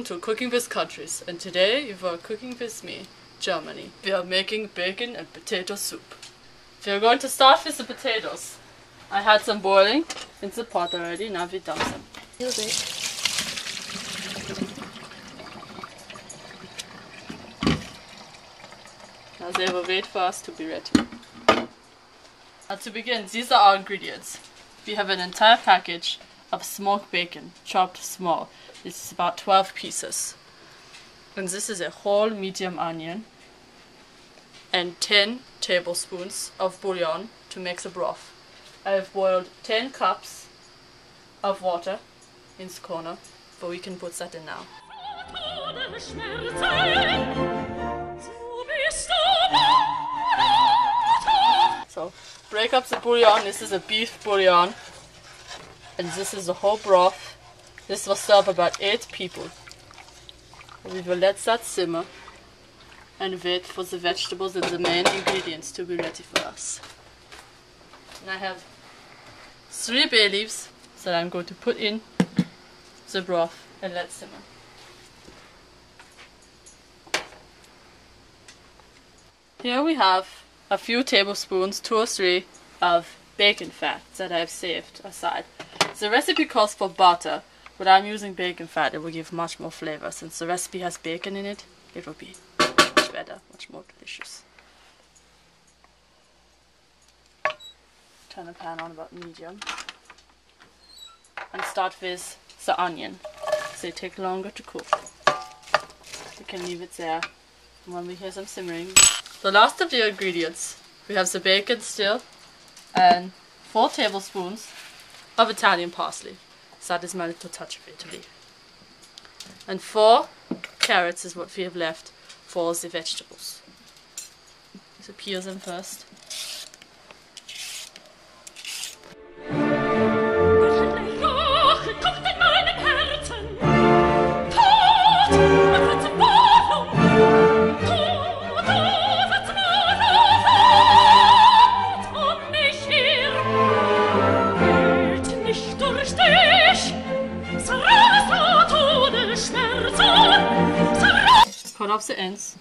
to Cooking with Countries, and today you are cooking with me, Germany. We are making bacon and potato soup. We are going to start with the potatoes. I had some boiling in the pot already, now we dump them. Now they will wait for us to be ready. Now to begin, these are our ingredients. We have an entire package of smoked bacon, chopped small. This is about 12 pieces. And this is a whole medium onion and 10 tablespoons of bouillon to make the broth. I have boiled 10 cups of water in this corner, but we can put that in now. So, break up the bouillon. This is a beef bouillon. And this is the whole broth. This will serve about 8 people. We will let that simmer and wait for the vegetables and the main ingredients to be ready for us. And I have 3 bay leaves that I'm going to put in the broth and let simmer. Here we have a few tablespoons, 2 or 3, of bacon fat that I've saved aside. The recipe calls for butter, but I'm using bacon fat. It will give much more flavor. Since the recipe has bacon in it, it will be much better, much more delicious. Turn the pan on about medium. And start with the onion. They take longer to cook. We can leave it there when we hear them simmering. The last of the ingredients, we have the bacon still and 4 tablespoons of Italian parsley. So that is my little touch of Italy. And 4 carrots is what we have left for the vegetables. So peel them first. Cut off the ends.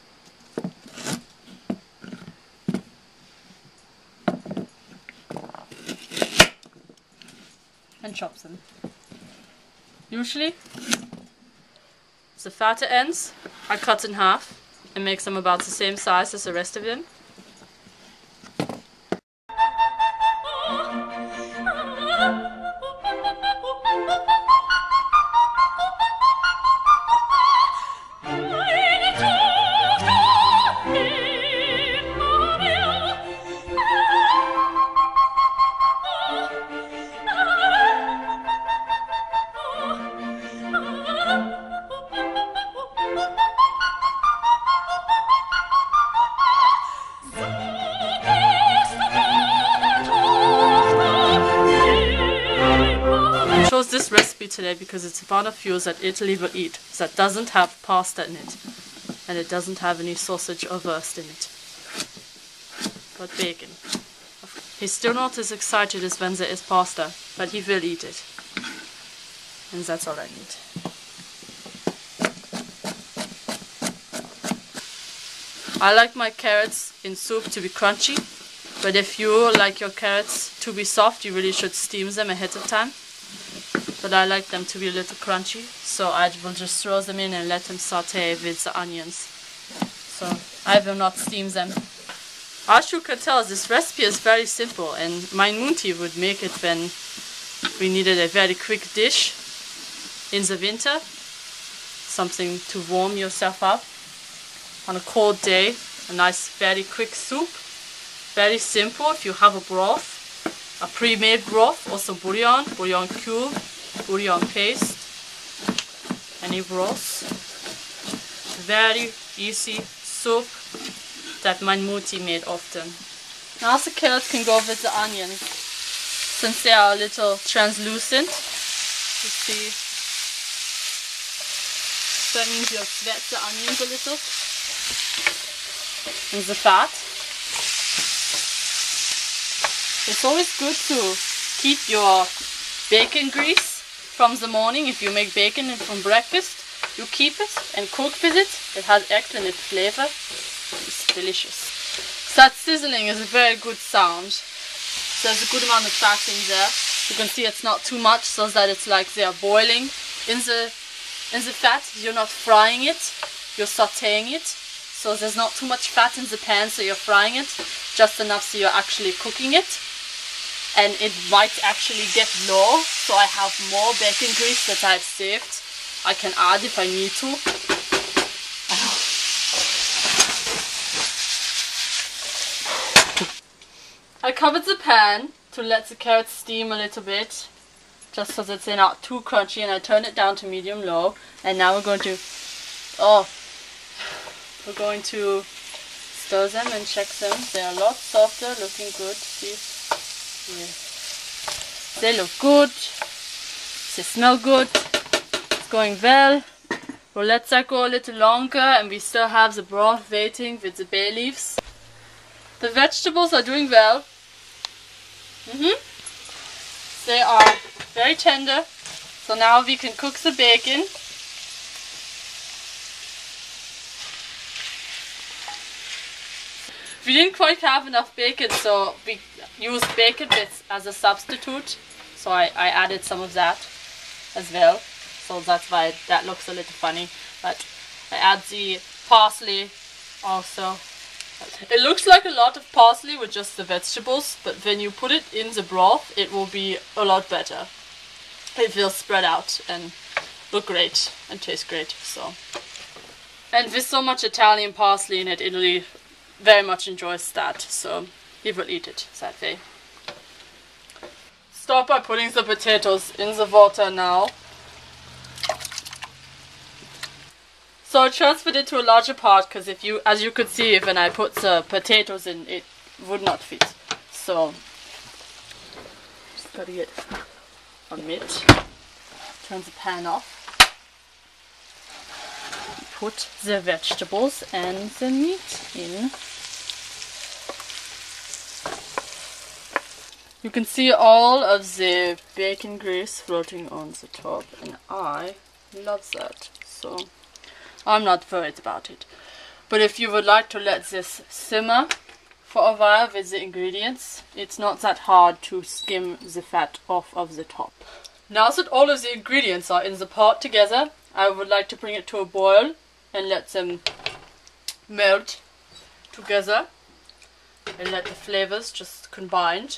And chop them. Usually, the fatter ends are cut in half and make them about the same size as the rest of them. I chose this recipe today because it's one of yours that Italy will eat, that doesn't have pasta in it, and it doesn't have any sausage or wurst in it, but bacon. He's still not as excited as when there is pasta, but he will eat it, and that's all I need. I like my carrots in soup to be crunchy, but if you like your carrots to be soft, you really should steam them ahead of time. But I like them to be a little crunchy, so I will just throw them in and let them saute with the onions. So I will not steam them. As you can tell, this recipe is very simple, and my Munti would make it when we needed a very quick dish in the winter. Something to warm yourself up on a cold day. A nice, very quick soup. Very simple. If you have a broth, a pre-made broth, also bouillon cube, bouillon paste, any broth. Very easy soup that my Mutti made often. Now the carrots can go with the onions, since they are a little translucent. You see, so that means you sweat the onions a little. And the fat. It's always good to keep your bacon grease from the morning if you make bacon from breakfast, You keep it and cook with it. It has excellent flavor. It's delicious. That sizzling is a very good sound. There's a good amount of fat in there. You can see it's not too much, so that it's like they are boiling in the fat. You're not frying it, you're sautéing it. So there's not too much fat in the pan, so you're frying it just enough so you're actually cooking it. And it might actually get low, so I have more bacon grease that I've saved. I can add if I need to. I covered the pan to let the carrots steam a little bit, just so that they're not too crunchy, and I turned it down to medium low. And now we're going to stir them and check them. They're a lot softer, looking good. See? Yes. They look good. They smell good. It's going well. We'll let that go a little longer, and we still have the broth waiting with the bay leaves. The vegetables are doing well. They are very tender. So now we can cook the bacon. We didn't quite have enough bacon, so we used bacon bits as a substitute. So I added some of that as well. So that's why that looks a little funny. But I add the parsley also. It looks like a lot of parsley with just the vegetables, but when you put it in the broth, it will be a lot better. It will spread out and look great and taste great. So, and with so much Italian parsley in it, Italy very much enjoys that. So he will eat it that way. Start by putting the potatoes in the water now. So I transferred it to a larger pot because as you could see, when I put the potatoes in, it would not fit. So just gotta get a mitt. Turn the pan off. Put the vegetables and the meat in. You can see all of the bacon grease floating on the top, and I love that. So I'm not worried about it. But if you would like to let this simmer for a while with the ingredients, it's not that hard to skim the fat off of the top. Now that all of the ingredients are in the pot together, I would like to bring it to a boil and let them melt together and let the flavors just combine.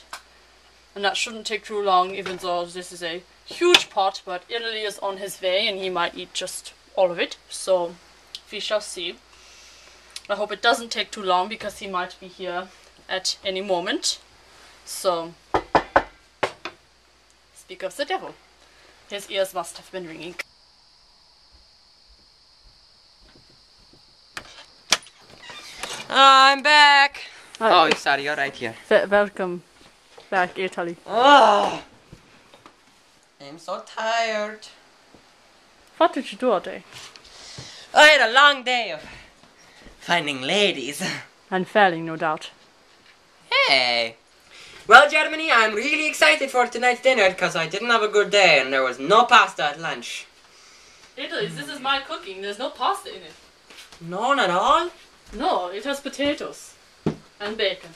And that shouldn't take too long, even though this is a huge pot, but Italy is on his way and he might eat just all of it, so we shall see. I hope it doesn't take too long because he might be here at any moment. So, speak of the devil, his ears must have been ringing. I'm back! Hi. Oh, sorry, you're right here. Welcome back, Italy. Oh, I'm so tired. What did you do all day? I had a long day of finding ladies. And failing, no doubt. Hey! Well, Germany, I'm really excited for tonight's dinner because I didn't have a good day and there was no pasta at lunch. Italy, this is my cooking. There's no pasta in it. None at all? No, it has potatoes. And bacon.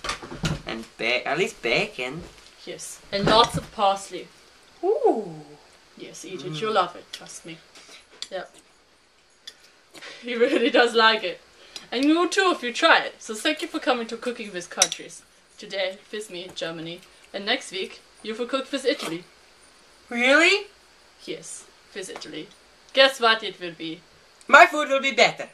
And at least bacon. Yes. And lots of parsley. Ooh. Yes, eat it. You'll love it. Trust me. Yep. He really does like it. And you will too if you try it. So thank you for coming to Cooking with Countries. Today with me, Germany. And next week, you will cook with Italy. Really? Yes, with Italy. Guess what it will be? My food will be better.